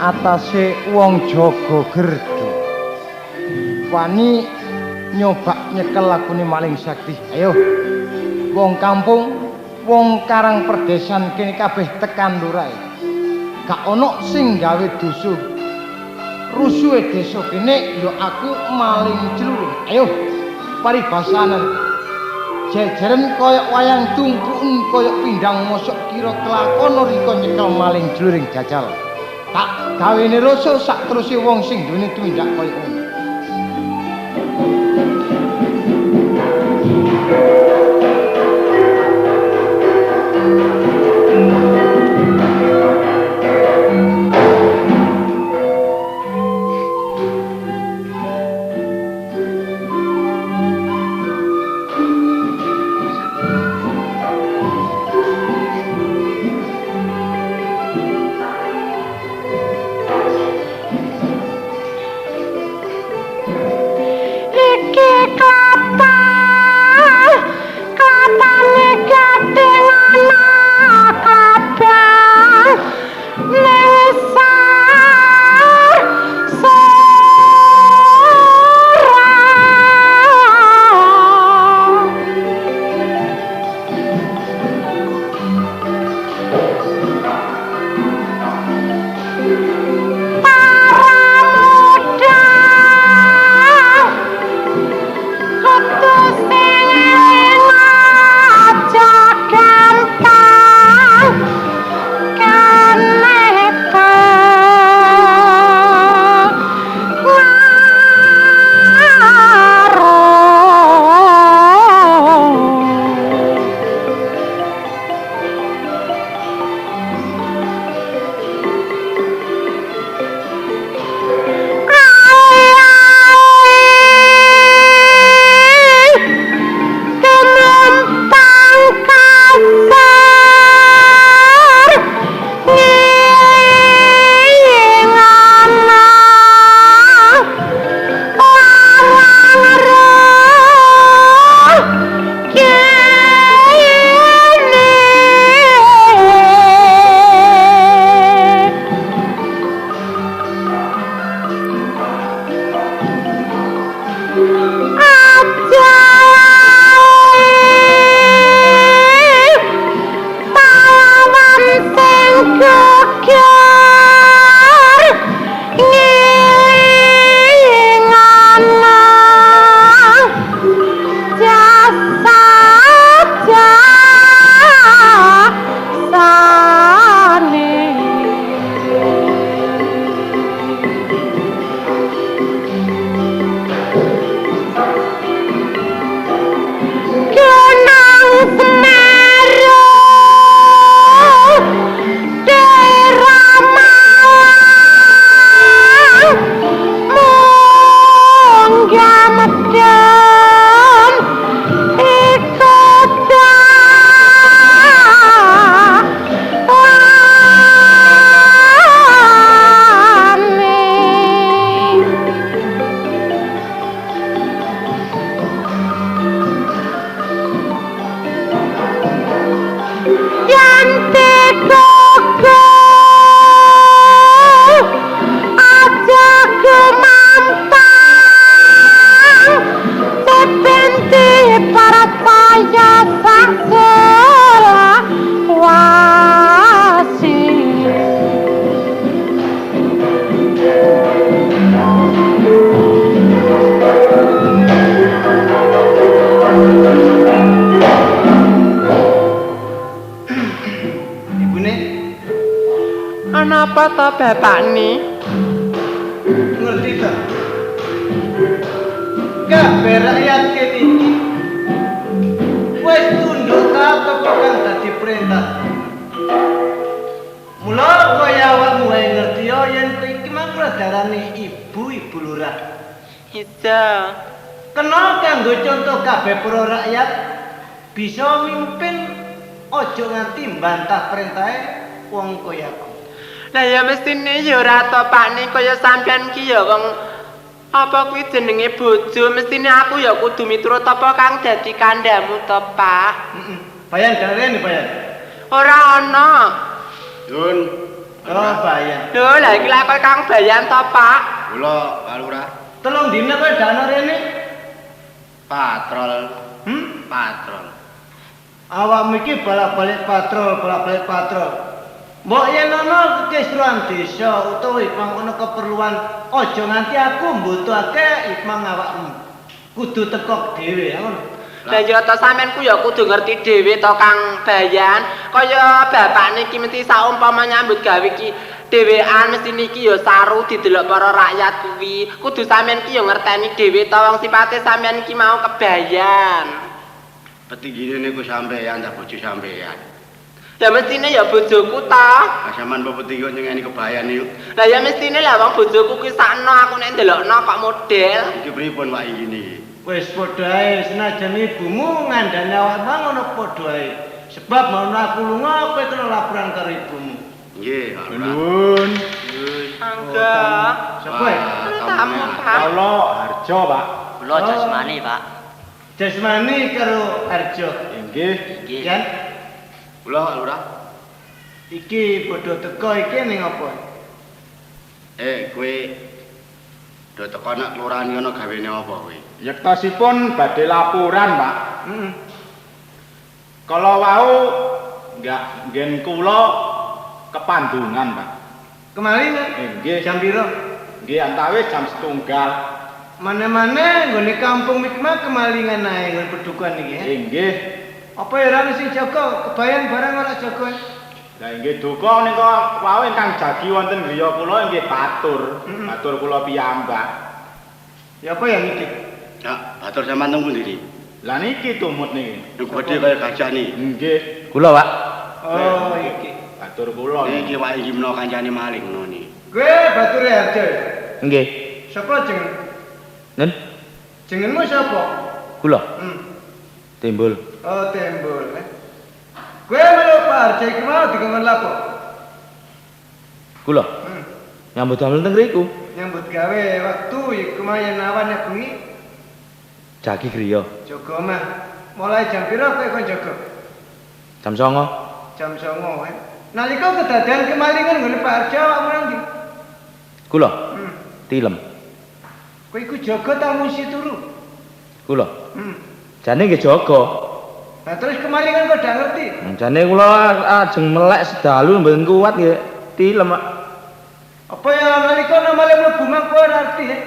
atase wong jaga gerdu. Wani nyoba nyekel lakune maling sakti. Ayo. Wong kampung, wong karang perdesan kene kabeh tekan lurae. Gak ono sing gawe dosa. Rusuhe desa kene ya aku maling jluring. Ayo. Paribasanan. Jejeren koyok wayang tungkun koyok pindang mosok kira kelakon rika nyekel maling jluring jajal. Tak gawene rasa sak teruse wong sing duweni tumindak koyo ngono. Napa to bapakne? Ngerti ta? Kabeh rakyat kene iki wis tunduk taat apa kang dadi perintah. Mula kaya awakmu ae ngerti yen kowe iki mangko darane ibu lurah. Iya. Kena kanggo contoh kabeh para rakyat bisa mimpin aja nganti mbantah perintahe wong kaya aku. Lah ya mestine ya ora topane kaya sampean ki ya wong apa kuwi jenenge bojo, mestine aku ya kudu miturut apa kang dadi kandhamu to, Pak. Bayan dalene bayan. Ora ana. Yun, Oh, Bayan. Lho, lah iki lakon Kang Bayan to, Pak? Kula Pak Lurah Telung dina kowe dak ana rene. patrol. Hmm? Patrol. Awakmu iki bolak-balik patrol. Mbok yen ana kesruan desa utawa ipang ana keperluan aja nganti aku mbutuhake ipang awakmu. Kudu teko dhewe, ngono. Lah ya to sampean ku ya kudu ngerti dhewe to Kang Bayan. Kaya bapak niki mesti saumpama nyambut gawe iki dhewean mesti niki ya saru didelok para rakyat kuwi. Kudu sampean ki ya ngerteni dhewe to wong sipate sampean iki mau kebayan. Petinggine niku sampeyan ta bojo sampeyan. Ya mestine ya bojoku to. Lah sampean apa petinggi nyengeni kebayan niku. Lah ya mestine lah wong bojoku ki sakno aku nek ndelokno kok model. Iki pripun wae iki niki? Wis padha ae senajan ibumu ngandani awakmu ngono padha ae. Sebab mau aku lunga kowe kena laporan karo ibumu. Nggih, Pak Lurah. Nuwun. Angga. Sapa? Tamu, Pak. Kula Harjo, Pak. Kula jasmani, Pak. Jasmani karo Harjo. Inggih. Nggih. Kan Kula Pak Lurah. iki padha teko iki ning apa? Kowe do teko nak kelurahan ngono gawene apa kowe? Yektosipun badhe laporan, Pak. Heeh. Kala wau nggak nggen kula kepandungan, Pak. Kemalingan. Nggih. Jam piro? Nggih antawis jam 1:30. Mana-mana nggone kampung Mikma kemalingan ae ngon pedukuhan iki ya. Nggih. Apa ya ora sing jaga kebayan barang ora jaga. Lah nggih duka nika wau ingkang jagi wonten griya kula nggih batur. Batur kula piyambak. Ya apa yang iki? Ya, batur sampean teng pundi iki? Lah niki tumut niki. Ning gedhe kaya gajah niki. Nggih. Kula, Pak. Oh, iki. Batur kula. Iki wae iki menawa kancane maling ngono niki. Kowe bature Harjo. Nggih. Sapa jeneng? Nen, Jenengmu sapa? kula Oh, timbul. Tembul. Kowe melu Pak Harjo iki mau dikon lapo? Kula nyambut damel teng riku. Nyambut gawe waktu iku mayan awan ya bengi. Jagi griya. Jaga mah. Mulai jam piro kowe kon jaga? Jam 09.00. Jam 09.00 Nalika kedadian kemalingan nggone Pak Harjo awakmu nang ndi? Kula tilem. Kowe iku jaga ta musi turu? Kula Hmm. jane nggih jaga. Nah terus kemalingan kok ndak ngerti? Jane kula ajeng melek sedalu mboten kuat nggih tilem, Pak. Apa ya nalika namale mlebu mang kowe ora ngerti ya?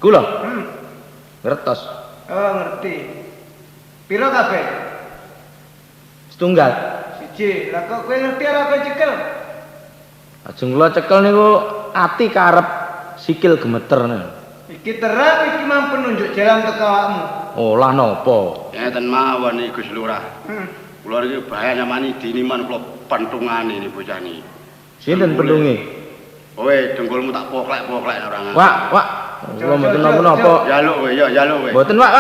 Kula Hmm. ngertos. Oh ngerti. Piro kabeh? Setunggal. Siji. Lah kok kowe ngerti ora kowe cekel? Ajeng kula cekel niku ati karep sikil gemeter niku. Iki terang iki mampu nunjuk jalan teko awakmu. Olah napa? Ngeten mawon iki Gus Lurah. Hmm. Kula iki bahaya nyamani diniman kula pentungane niki bocah niki. Sinten pendunge? Kowe dengkulmu tak poklek-poklek ora ngerti. Wak. Kula mboten napa-napa. Jaluk kowe, ya jaluk kowe. Mboten, Pak.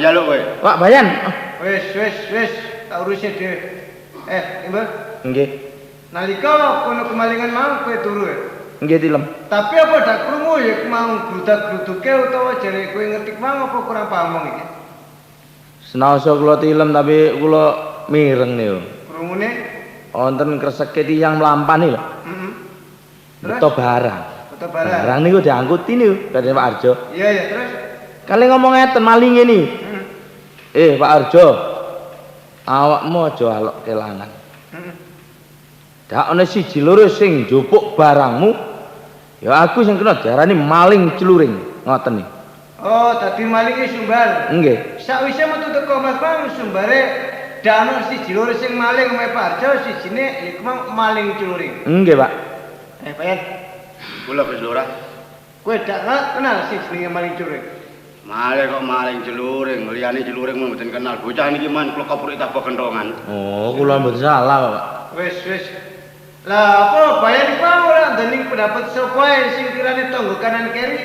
Jaluk kowe. Pak Bayan. Wis, tak urusi dhewe. Imbal, Nggih. nalika kono kemalingan mau kowe turu ya. Nggih tilem. Tapi apa dak krungu ya mau grudak-gruduke utawa jare kowe ngerti mau apa kurang paham iki? Senaosa kula tilem tapi kula mireng niku. Krungune? Wonten kreseke tiyang mlampani lho. Heeh. Beto barang. Beto barang. Barang niku diangkuti niku dari Pak Arjo. Iya, terus. Kali ngomong ngeten maling ini. Pak Arjo. Awakmu aja alok kelangan. Heeh. Dak ana siji loro sing njupuk barangmu. Ya aku sing kena diarani maling celuring. Ngoten iki. Oh, tadi malinge sumbar. Nggih. Sakwise metu teko Mas Bang sumbare dano siji loro sing maling me Pak Arjo sijine iku mang maling celuring. Nggih, Pak. Bayan. Kula Gus Lurah. Kowe dak kenal sing jenenge maling celuring. Maling kok maling celuring, liyane celuring mboten kenal. Bocah niki man kula kapuri tabah kentongan. Oh, kula mboten salah, Pak. Wis. Lah apa bayan iku ora ndeni pendapat sapa ae sing kirane tangga kanan kiri.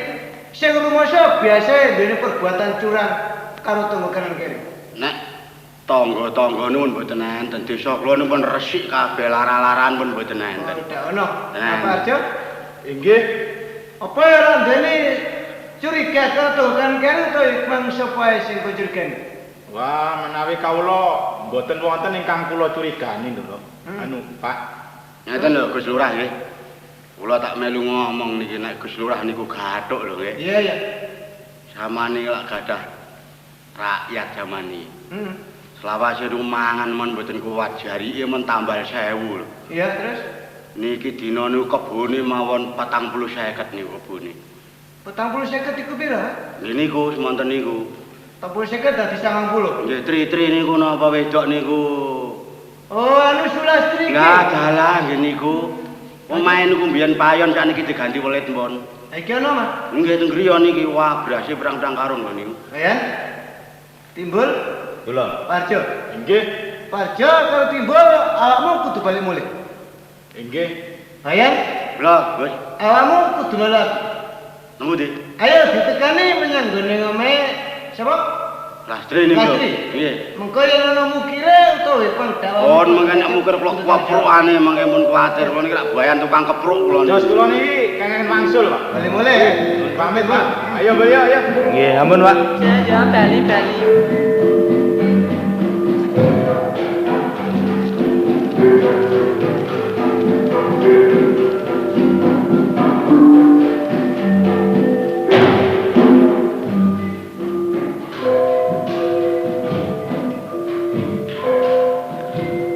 Sing rumoso biasa ndene perbuatan curang karo tangga kanan kiri. Nek tangga-tangga nuwun mboten enten. Desa kula nuwun resik kabeh lara-laran pun mboten enten. Ndak ono. Nah. Apa Arjo? Inggih. Apa ya ora ndene curiga karo tangga kanan kiri utawa mang sapa ae sing kowe curigani? Wah, menawi kawula mboten wonten ingkang kula curigani lho. Anu, Pak. Ngeten lho Gus Lurah nggih. Kula tak melu ngomong niki nek Gus Lurah niku gathuk lho nggih. Iya ya. Zamane lak gadah rakyat zamani. Hmm. Selawase mangan men mboten kuat jarike men tambal 1000 lho. Iya terus Niki dina niku kebune mawon 40-50 niku kebune. 40-50 iku pira? Nggih niku semonten niku. 40-50 dadi 90. Nggih tri-tri niku napa wedok niku. Oh, anu Sulastri iki. Lah dalah nggih niku. Omahe niku mbiyen payon sakniki diganti welit mbon. Iki ono, Mas. Nggih teng griya niki wah berase perang-perang karung lho niku. Ayan. Timbul Kula. Parjo. Inggih. Parjo kalau timbul awakmu kudu balik mulih. Inggih. Ayan. Lho, Gus. Awakmu kudu nolak. Nemu di. Ayo ditekani menyang gone omahe sapa? Lastri niku. Lastri? Nggih. Mengko yen ana mukire utawa pangdawa. Pon mangke nek mukir kepruk-keprukane mangke mun kuwatir kula niki lak bayan tukang kepruk kula niku. Jos kula niki kangen wangsul, Pak. Balik mulih. Pamit, Pak. Ayo, Mbak, ya, ya. Nggih, ampun, Pak. Ya bali.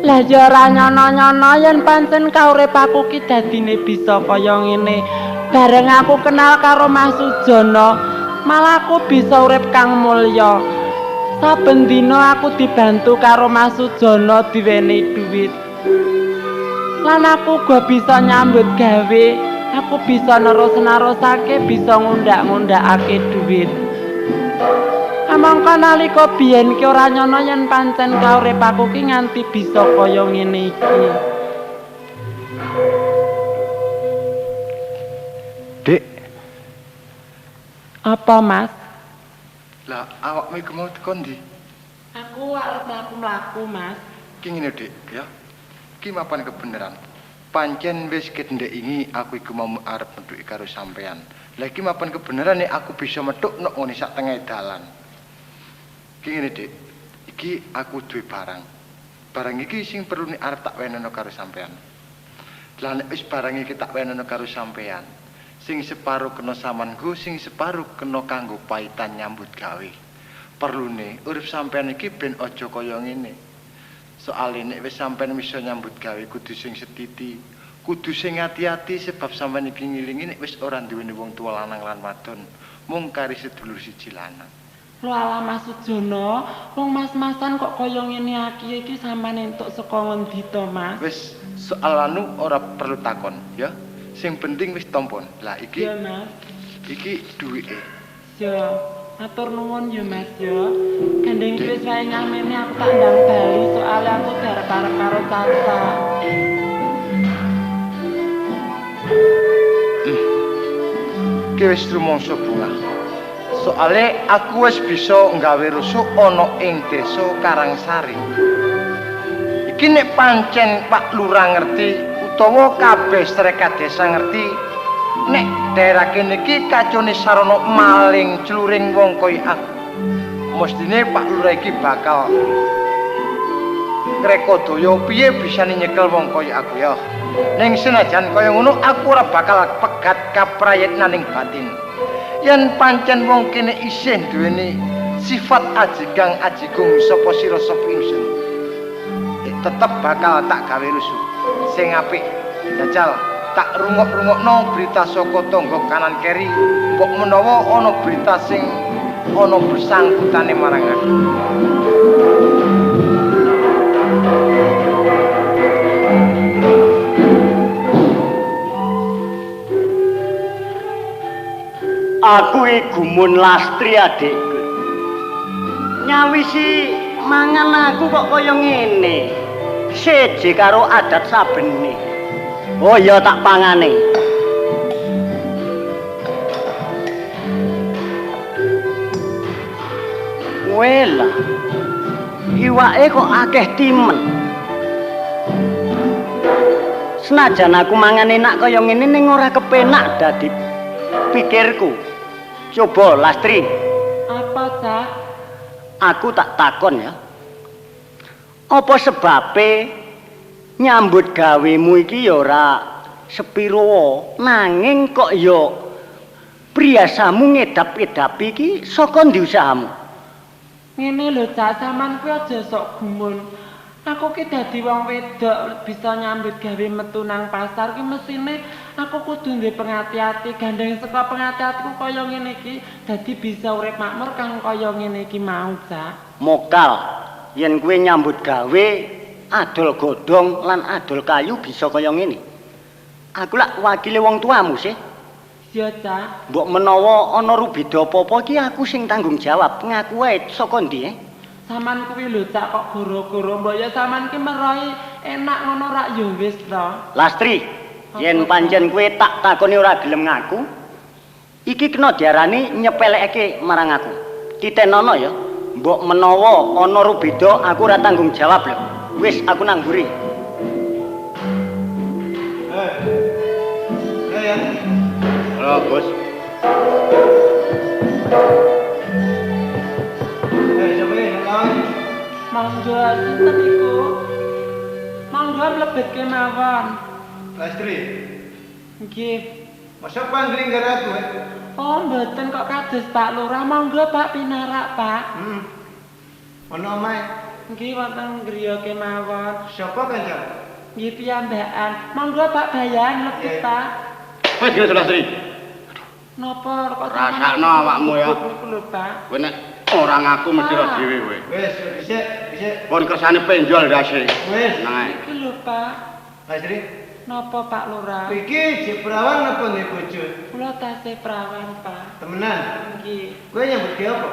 Lah ya ora nyono-nyono yen pancen kaurip aku ki dadine bisa kaya ngene. Bareng aku kenal karo Mas Sujono, malah aku bisa urip kang mulya. Saben dina aku dibantu karo Mas Sujono diwenehi dhuwit. Lan aku uga bisa nyambut gawe, aku bisa nerus-nerusake, bisa ngundak-ngundakake dhuwit. Amangka nalika biyen ki ora nyono yen pancen kaurip aku ki nganti bisa kaya ngene iki. Dik, Apa, Mas? lah awakmu iku mau teko ndi? Aku arep mlaku-mlaku, Mas. Ki ngene, Dik, ya. Ki mapan kebenaran. Pancen wis kendheki aku iku mau arep metuki karo sampean. Lah iki mapan kebenaran nek aku bisa metuk nek ngene sak tengah dalan. Ki ngene, Dik. Iki aku duwe barang. Barang iki sing perlu nek arep tak wenehno karo sampean. Lah nek wis barang iki tak wenehno karo sampean, sing separo kena samanku, sing separo kena kanggo paitan nyambut gawe. Perlune urip sampean iki ben aja kaya ngene. Soale nek wis sampean bisa nyambut gawe kudu sing setiti, kudu sing ati-ati sebab sampean iki ngilingi nek wis ora duweni wong tuwa lanang lan wadon, mung kari sedulur siji lanang. Lho alah Mas Sujono, wong mas-masan kok kaya ngene iki sampean entuk saka ngendi to, Mas? Wis soal anu ora perlu takon, ya. Sing penting wis tampon. Lah iki Ya, Mas. iki duwike. Ya, matur nuwun ya, Mas ya. Gandeng wis wae nyamene aku tak ndang bali soalnya aku darep-arep karo Tata. Ki wis rumangsa bunga. Soale aku wis bisa nggawe rusuk ana ing desa Karangsari. Iki nek pancen Pak Lurah ngerti utawa kabeh strekat desa ngerti nek daerah kene iki kacone sarana maling cluring wong kaya aku. Mestine Pak Lurah iki bakal ngrekodaya piye bisane nyekel wong kaya aku ya. Ning senajan kaya ngono aku ora bakal pegat kaprayitnaning batin. Yen pancen wong kene isih duweni sifat ajigang ajigung sapa sira sapa ingsun, tetep bakal tak gawe rusuh sing apik. Jajal tak rungok-rungokno berita saka tangga kanan keri, mbok menawa ana berita sing ana bersangkutane marang aku. Aku iku mun Lastri adikku. Nyawisi mangan aku kok kaya ngene. Seje karo adat sabene. Oh ya tak pangane. Wela. Iwake kok akeh timen. Senajan aku mangan enak kaya ngene ning ora kepenak dadi pikirku. Coba Lastri. Apa, Cak? Aku tak takon ya. Apa sebabe nyambut gawemu iki ya ora sepiro nanging kok ya priasamu ngedap-edapi iki saka ndi usahamu? Ngene lho Cak, sampean kuwi aja sok gumun. Aku ki dadi wong wedok bisa nyambut gawe metu nang pasar ki mesine aku kudu duwe pengati-ati gandeng saka pengati-atiku kaya ngene iki dadi bisa urip makmur kang kaya ngene iki mau Cak. Mokal yen kowe nyambut gawe adol godhong lan adol kayu bisa kaya ngene. Aku lak wakile wong tuamu sih. Iya Cak. Mbok menawa ana rubeda apa-apa iki aku sing tanggung jawab. Ngaku wae saka ndi Saman kuwi lho Cak kok goro-goro mbok ya saman ki merohi enak ngono rak ya wis to. Lastri, yen pancen kowe tak takoni ora gelem ngaku, iki kena diarani nyepelekake marang aku. Titenono ya, mbok menawa ana rubeda aku ora tanggung jawab lho. Wis aku nang mburi. Ya. Halo, Bos. Monggo sinten iku? Monggo mlebetke mawon. Lastri, Nggih. masa panggring aku Oh, mboten kok kados Pak Lurah. Monggo Pak pinarak, Pak. Ono omahe. Nggih wonten griya kemawon. Sapa kanca? Nggih piyambakan. Monggo Pak bayan lebet, Pak. Wis ngene Lastri. Napa kok Rasakno awakmu ya. Niku lho, Pak. Kowe nek ora ngaku mesti ora dhewe kowe. Wis, dhisik. Pun kersane penjol dasi. Wis. Nah, Iki lho, Pak. Lastri, Napa Pak Lurah? iki jek perawan apa nek bojo? Kula tasih perawan, Pak. Temenan. Nggih. Kowe nyambut gawe apa?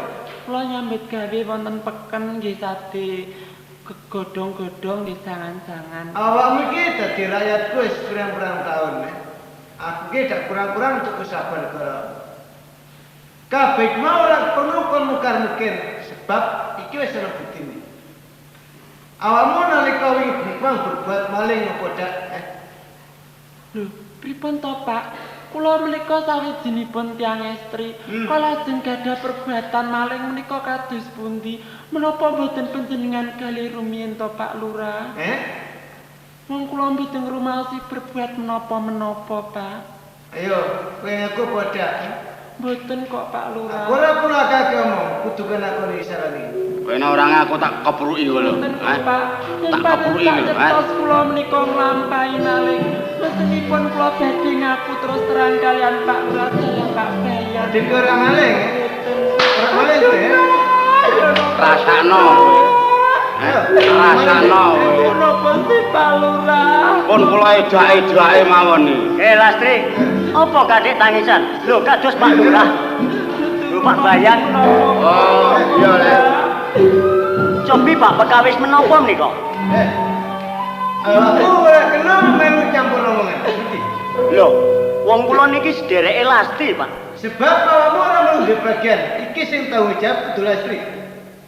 Kula nyambut gawe wonten peken nggih sadhe godhong-godhong nggih jangan-jangan. Awakmu iki dadi rakyatku wis pirang-pirang taun. Aku ki dak kurang-kurang untuk kesabaran negara. Kabeh mau ora perlu kon mukar-mukir sebab iki wis ana buktine. Awakmu nalika wingi berbuat maling apa dak? Lho, pripun to, Pak? Kula menika sawijinipun tiyang estri. Kala lajeng gadah perbuatan maling menika kados pundi? Menapa mboten panjenengan kalih rumiyin to, Pak Lurah? Wong kula mboten ngrumaosi berbuat menapa-menapa, Pak. Ayo, kowe ngaku padha. Mboten kok, Pak Lurah. Ora kula kakek omong, kudu kena aku disarani. kowe nek ora ngaku tak kepruki kowe lho. Mboten kok, Pak. Tak kepruki lho, Tos kula menika nglampahi maling. Mestenipun kula badhe ngaku terus terang kalian Pak Lurah saya Pak Bayan. Dek ora maling. Ora maling teh. Rasakno kowe. Rasakno kowe. Napa sih Pak Lurah? Pun kula ejake mawon iki. Lastri, apa kadek tangisan? Lho kados Pak Lurah. Lho Pak Bayan. Oh, iya Le. Cobi Pak Bekawis menapa menika? Aku ora kena melu campur omongan. Ngerti? Lho, wong kula niki sedereke Lastri, Pak. Sebab awakmu ora melu di bagian. Iki sing tanggung jawab kudu Lastri.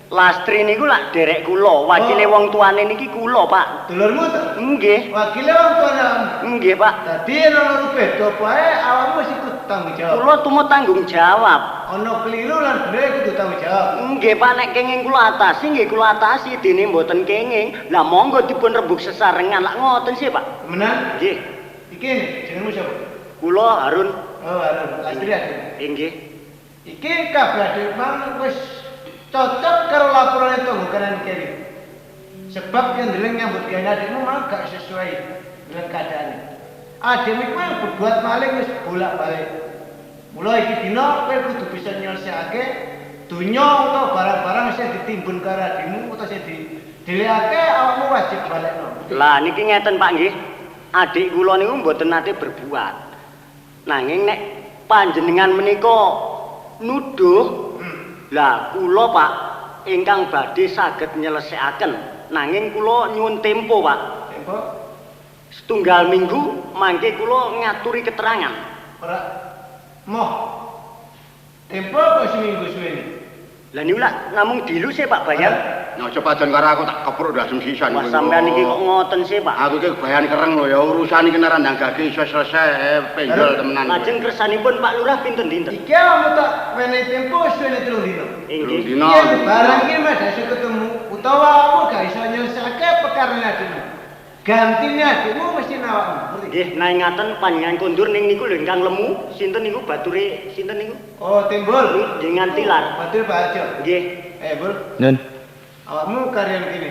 Lastri niku lak derek kula, wakile wong tuane niki kula, Pak. Dulurmu to? Nggih. Wakile wong tuane. Nggih, Pak. Dadi ora ono beda bae awakmu sing kudu tanggung jawab. Kula tumut tanggung jawab. Ono keliru lan bener kudu tanggung jawab. Nggih, Pak, nek kenging kula atasi nggih kula atasi, dene mboten kenging. Lah monggo dipun rembug sesarengan lak ngoten sih, Pak. Temenan? Nggih. Iki jenengmu sapa? Kula Harun. Oh, Harun. Lastri ade. Nggih. Iki kabeh mang wis cocok karo laporan itu bukan kiri. Sebab yang deleng nyambut gawe adikmu malah gak sesuai dengan keadaannya. Adikmu iku berbuat maling wis bolak-balik. Mulai iki dina kowe kudu bisa nyelesaike donya utawa barang-barang sing ditimbun karo adikmu utawa sing dilekake awakmu wajib balekno. Lah niki ngeten Pak nggih. Adik kula niku mboten nate berbuat. Nanging nek panjenengan menika nuduh lah kula Pak ingkang badhe saged nyelesaiaken nanging kula nyuwun tempo Pak. Tempo? Setunggal minggu mangke kula ngaturi keterangan. Ora moh. Tempo kok seminggu suwene. Lah niku lak namung dilu sih Pak Bayan. Nah, coba jan karo aku tak kepruk dasem sisan. Wah sampean iki kok ngoten sih Pak. Aku iki kebayan kereng lho ya urusan iki nek randang gage iso selesai penjol temenan. Lajeng kersanipun Pak Lurah pinten-dinten? Iki awakmu tak menehi tempo suwene 3 dina. Inggih. Dino. Yen barang iki mah iso ketemu utawa awakmu gak iso nyelesaike perkara adikmu. Gantine adikmu mesti awakmu. Ngerti? Nggih, nang ngaten panjenengan kondur ning niku lho ingkang lemu. Sinten niku bature sinten niku? Oh, Timbul. Jenengan tilar. Batur Pak Hajo. Nggih. Bul. Nun. Awakmu karyan kene.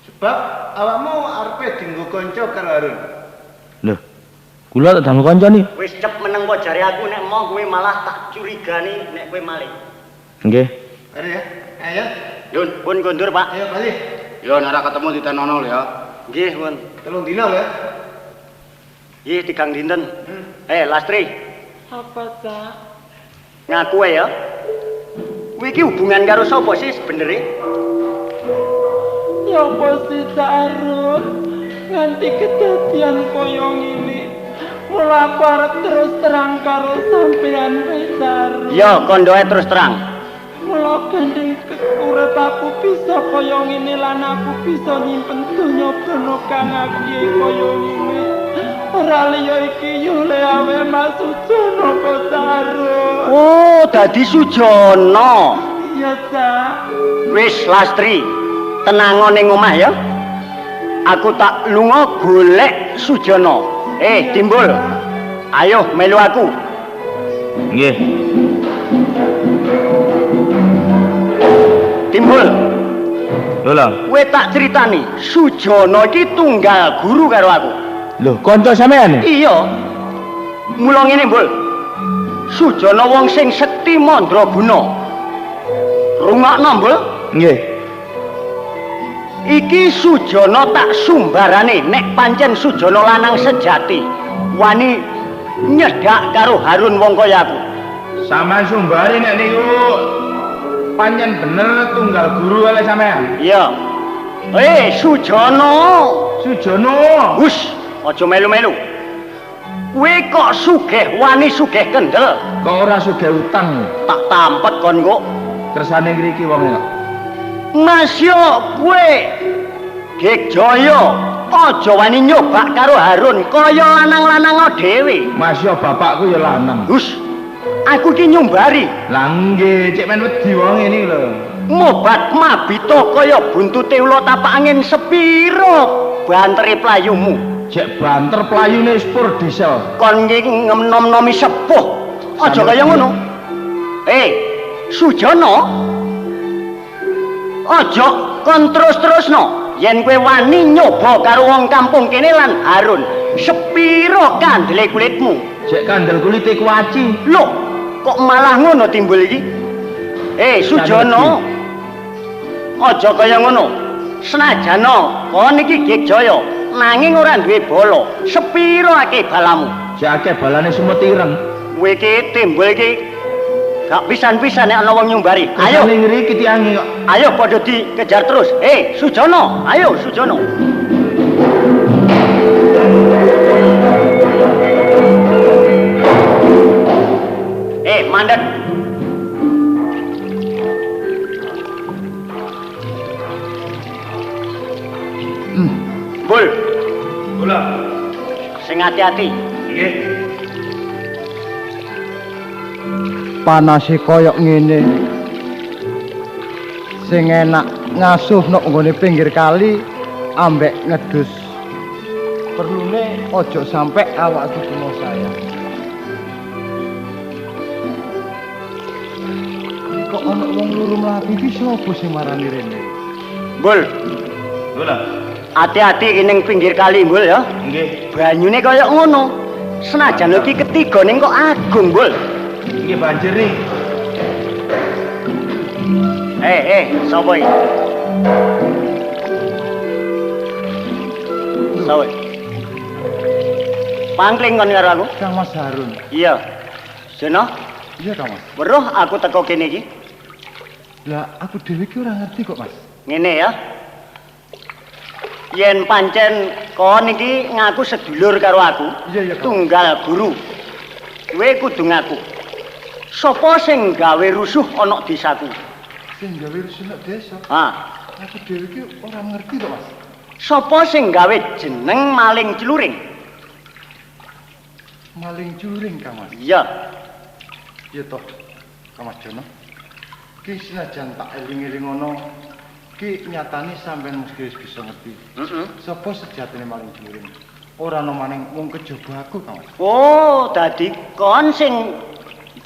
Sebab awakmu arepe dienggo kanca karo Harun. Lho. Kula tak damel kanca nih. Wis cep meneng kok jare aku nek mau kowe malah tak curigani nek kowe maling. Nggih. Are ya. Ayo. Yun, pun kondur, Pak. Ayo bali. Yo nek ora ketemu ditenono lho ya. Nggih, pun. 3 dina lho ya. Nggih, 3 dinten. Lastri. Apa, Cak? Ngaku ae ya. Kowe iki hubungan karo sapa sih sebenere? Ya apa sih, Cak Harun? Nganti kejadian kaya ngene. Mula aku arep terus terang karo sampean wis, Harun. Ya, kondoe terus terang. Mula gandeng urip aku bisa kaya ngene lan aku bisa nyimpen donya dono kang aku kaya ngene. Ora liya iki yo le awe Mas Sujono kok, Harun. Oh, dadi Sujono. Iya, Cak. Wis Lastri, tenangon ning omah ya. Aku tak lunga golek Sujono. Timbul. Ayo melu aku. Nggih. Timbul. Lho. Kowe tak critani, Sujono iki tunggal guru karo aku. Lho, kanca sampean? Iya. Mula ngene, Mbul. Sujono wong sing sekti mandraguna. Rungokno, Mbul. Nggih. Iki Sujono tak sumbarane nek pancen Sujono lanang sejati wani nyedak karo Harun wong kaya aku. Sama sumbari nek niku pancen bener tunggal guru oleh sampean. Iya. Sujono. Sujono. Hus, aja melu-melu. Kowe kok sugih wani sugih kendel. Kok ora sugih utang? Tak tampet kon kok. Kersane ngriki wong kok. Mas yo kowe Gek Jaya aja wani nyoba karo Harun kaya lanang-lanang dhewe. Mas yo bapakku ya lanang. Hus, aku ki nyumbari. Lah nggih, cek men wedi wong ini lho. Mobat mabito kaya buntute ula tapak angin sepiro bantere playumu. Cek banter playune spur diesel. Kon iki ngenom-nomi sepuh. Aja kaya ngono. Sujono. Aja kon terus-terusno. Yen kowe wani nyoba karo wong kampung kene lan Harun, sepiro kandele kulitmu? Cek kandel kulite kuaci. Loh, kok malah ngono Timbul iki? Sujono. Aja kaya ngono. Senajana kon iki Gek Jaya, nanging ora duwe bala. Sepiro akeh balamu? Cek akeh balane semut ireng. Kowe iki Timbul iki gak pisan-pisan nek ana wong nyumbari. Ayo ning ngriki tiange kok. Ayo padha dikejar terus. Sujono, ayo Sujono. Mandek. Bul. Kula. Sing ati-ati. Nggih. Panase koyok ngene. Sing enak ngasuh nok nggone pinggir kali ambek ngedus. Perlune ojo sampe awakku kena sayang. Kok ana wong loro mlaku iki sapa sing marani rene? Bul. Kula. Hati-hati iki ning pinggir kali, Bul ya. Nggih. Banyune kaya ngono. Senajan iki ketiga ning kok agung, Bul. Nggih banjir nih. Sapa iki? Sapa? Pangling kon karo aku? Kang Mas Harun. Iya. Jono? Iya, Kang Mas. Weruh aku teko kene iki. Lah aku dhewe iki ora ngerti kok, Mas. Ngene ya. Yen pancen kon iki ngaku sedulur karo aku, Iya, Kang. tunggal guru. Kowe kudu ngaku. Sopo sing gawe rusuh ana desaku? Sing gawe rusuh nek desa. Aku dhewe iki ora ngerti kok, Mas. Sopo sing gawe jeneng maling celuring? Maling curing, Kang Mas. Iya. Iya toh, Kang Mas Jono. Ki senajan tak eling-eling ngono, ki nyatane sampean mesti bisa ngerti. Sapa sejatine maling curing? ora ana maning wong kejaba aku, Kang Mas. Oh, dadi kon sing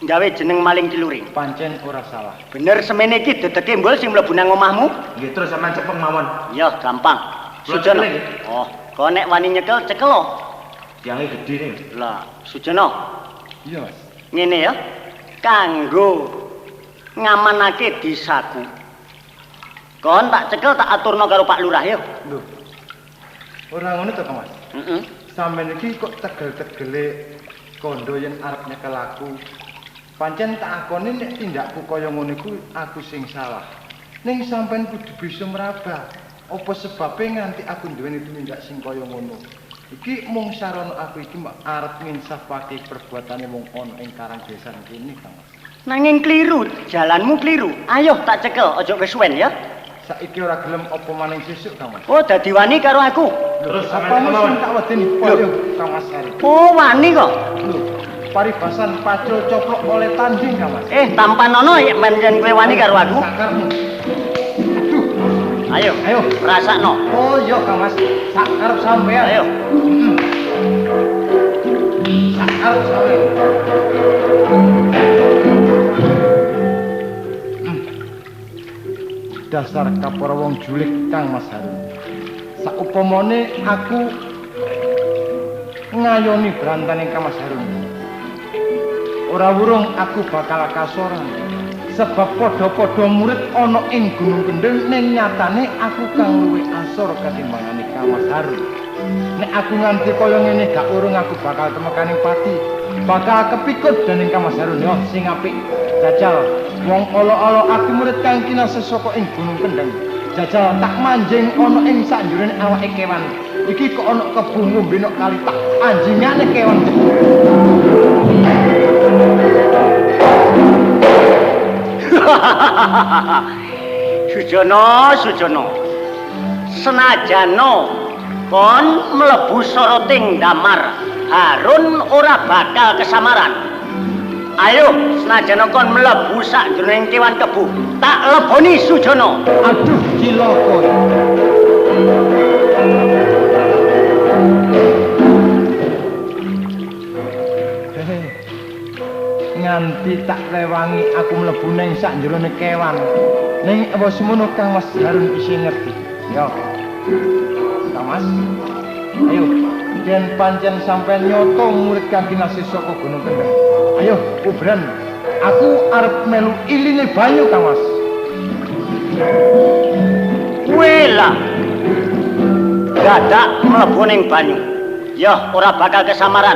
gawe jeneng maling ciluring. Pancen ora salah. Bener semene iki dedeke mbul sing mlebu nang omahmu? Nggih, terus sampean cepeng mawon. Ya, gampang. Sujono. Oh, kok nek wani nyekel cekel lo. Tiange gedhe ning. Lah, Sujono. Iya, Mas. Ngene ya. Kanggo ngamanake desaku. Kon tak cekel tak aturno karo Pak Lurah ya. Lho. Ora ngono to, Kang Mas. Heeh. Sampeyan iki kok tegel-tegele kondo yen arep nyekel aku. Pancen tak akoni nek tindakku kaya ngono iku aku sing salah. Ning sampeyan kudu bisa meraba. Apa sebabe nganti aku duweni tumindak sing kaya ngono. Iki mung sarana aku iki arep nginsafake perbuatane wong ana ing karang desa kene, Kang Mas. Nanging kliru, jalanmu kliru. Ayo tak cekel, aja kesuwen ya. Saiki ora gelem apa maning sesuk, Kang Mas. Oh, dadi wani karo aku. Terus Apa sampean mesti tak wedeni koyo Kang Mas Ari. Oh, wani kok. Lho, paribasan pacul coplok oleh tanding, Kang Mas. Tampanono ya pancen kowe wani karo aku. Sakarmu. Ayo, Ayo. rasakno. Oh iya, Kang Mas. Sak arep sampean. Ayo. Sak arep sampean. Dasar kapora wong julik Kang Mas Harun. Saupamane aku ngayoni brantaning Kang Mas Harun. Ora wurung aku bakal kasoran. Sebab padha-padha murid ana ing Gunung Kendeng ning nyatane aku kang luwih asor katimbangane Kang Mas Harun. Nek aku nganti kaya ngene gak urung aku bakal temekaning pati. Bakal kepikut dening Kang Mas Harun yo sing apik. Jajal wong ala-ala aku murid kang kinasih saka ing Gunung Kendeng. Jajal tak manjing ana ing sanjurane awake kewan. Iki kok ana kebun ngombe nok kali tak anjingane kewan. Sujono. Senajano kon mlebu soroting damar, Harun ora bakal kesamaran. Ayo, senajano kon mlebu sakjroning kewan kebu, tak leboni Sujono. Aduh, cilaka. Nganti tak rewangi aku mlebu ning sakjerone kewan. Ning apa semono Kang Mas Harun isih ngerti. Yo. Kang Mas. Ayo, yen pancen sampean nyoto murid kang kinasih saka Gunung Kendeng. Ayo, ubran. Aku arep melu iline banyu, Kang Mas. Wela. Dadak mlebu ning banyu. Ya, ora bakal kesamaran.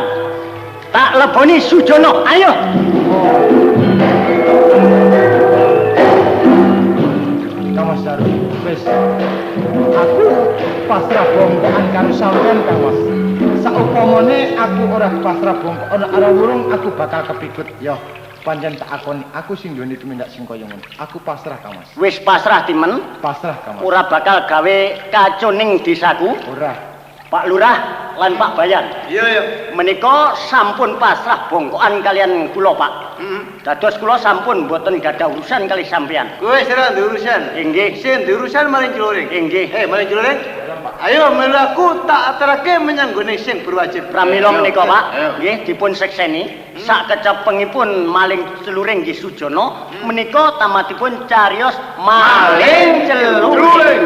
Tak leboni Sujono. Ayo. Kang Mas Harun, wis. Aku pasrah bongkokan karo sampean, Kang Mas. Saupamane aku ora pasrah bongkokan ora wurung aku bakal kepikut. Yo, pancen tak akoni aku sing duweni tumindak sing kaya ngono. Aku pasrah, Kang Mas. Wis pasrah timen. Pasrah, Kang Mas. Ora bakal gawe kacau ning desaku. Ora. Pak Lurah lan Pak Bayan. Iya. Menika sampun pasrah bongkokan kalian kula, Pak. Dados kula sampun mboten gadah urusan kali sampean. Kowe sira urusan. Inggih. Sing urusan maling ciluring. Inggih. Maling ciluring. Ayo melu aku tak aterake menyang gone sing berwajib. Pramila menika, Pak. Nggih dipun sekseni. Sak kecepengipun maling celuring nggih Sujono, menika tamatipun cariyos maling celuring.